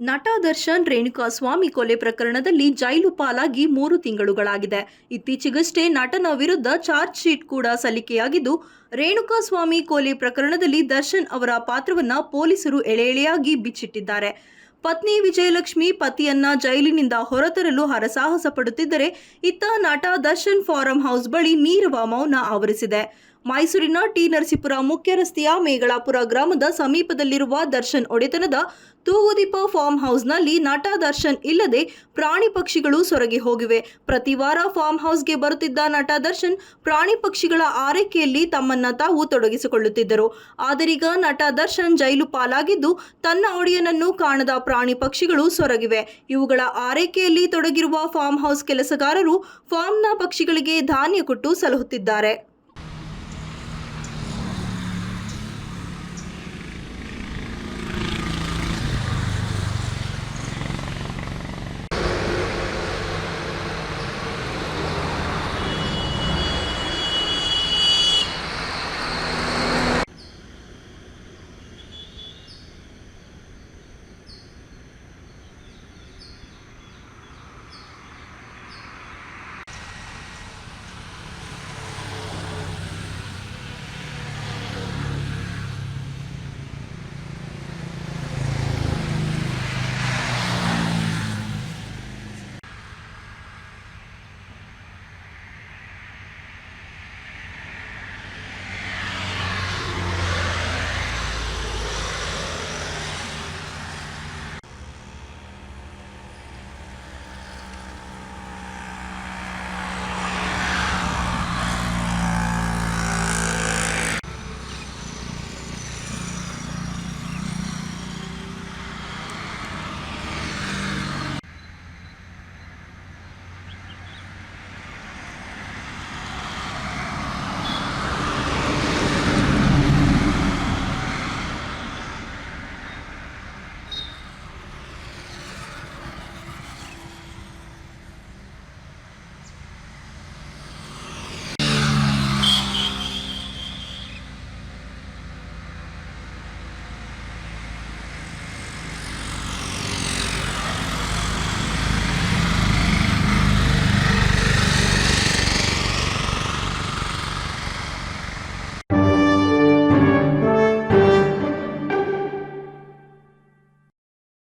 ನಟ ದರ್ಶನ್ ರೇಣುಕಾಸ್ವಾಮಿ ಕೊಲೆ ಪ್ರಕರಣದಲ್ಲಿ ಜೈಲು ಪಾಲಾಗಿ 3 ತಿಂಗಳುಗಳಾಗಿದೆ. ಇತ್ತೀಚೆಗಷ್ಟೇ ನಟನ ವಿರುದ್ಧ ಚಾರ್ಜ್ ಶೀಟ್ ಕೂಡ ಸಲ್ಲಿಕೆಯಾಗಿದ್ದು, ರೇಣುಕಾಸ್ವಾಮಿ ಕೊಲೆ ಪ್ರಕರಣದಲ್ಲಿ ದರ್ಶನ್ ಅವರ ಪಾತ್ರವನ್ನ ಪೊಲೀಸರು ಎಳೆಯಾಗಿ ಬಿಚ್ಚಿಟ್ಟಿದ್ದಾರೆ. ಪತ್ನಿ ವಿಜಯಲಕ್ಷ್ಮಿ ಪತಿಯನ್ನ ಜೈಲಿನಿಂದ ಹೊರತರಲು ಹರಸಾಹಸ ಪಡುತ್ತಿದ್ದರೆ, ಇತ್ತ ನಟ ದರ್ಶನ್ ಫಾರಂ ಹೌಸ್ ಬಳಿ ನೀರವ ಮೌನ ಆವರಿಸಿದೆ. ಮೈಸೂರಿನ ಟಿ ನರಸೀಪುರ ಮುಖ್ಯ ರಸ್ತೆಯ ಮೇಗಳಾಪುರ ಗ್ರಾಮದ ಸಮೀಪದಲ್ಲಿರುವ ದರ್ಶನ್ ಒಡೆತನದ ತೂಗುದೀಪ ಫಾರ್ಮ್ ಹೌಸ್ನಲ್ಲಿ ನಟ ದರ್ಶನ್ ಇಲ್ಲದೆ ಪ್ರಾಣಿ ಪಕ್ಷಿಗಳು ಸೊರಗಿ ಹೋಗಿವೆ. ಪ್ರತಿ ವಾರ ಫಾರ್ಮ್ ಹೌಸ್ಗೆ ಬರುತ್ತಿದ್ದ ನಟ ದರ್ಶನ್ ಪ್ರಾಣಿ ಪಕ್ಷಿಗಳ ಆರೈಕೆಯಲ್ಲಿ ತಮ್ಮನ್ನ ತಾವು ತೊಡಗಿಸಿಕೊಳ್ಳುತ್ತಿದ್ದರು. ಆದರೀಗ ನಟ ದರ್ಶನ್ ಜೈಲು ಪಾಲಾಗಿದ್ದು, ತನ್ನ ಒಡೆಯನನ್ನು ಕಾಣದ ಪ್ರಾಣಿ ಪಕ್ಷಿಗಳು ಸೊರಗಿವೆ. ಇವುಗಳ ಆರೈಕೆಯಲ್ಲಿ ತೊಡಗಿರುವ ಫಾರ್ಮ್ ಹೌಸ್ ಕೆಲಸಗಾರರು ಫಾರ್ಮ್ನ ಪಕ್ಷಿಗಳಿಗೆ ಧಾನ್ಯ ಕೊಟ್ಟು ಸಲಹುತ್ತಿದ್ದಾರೆ.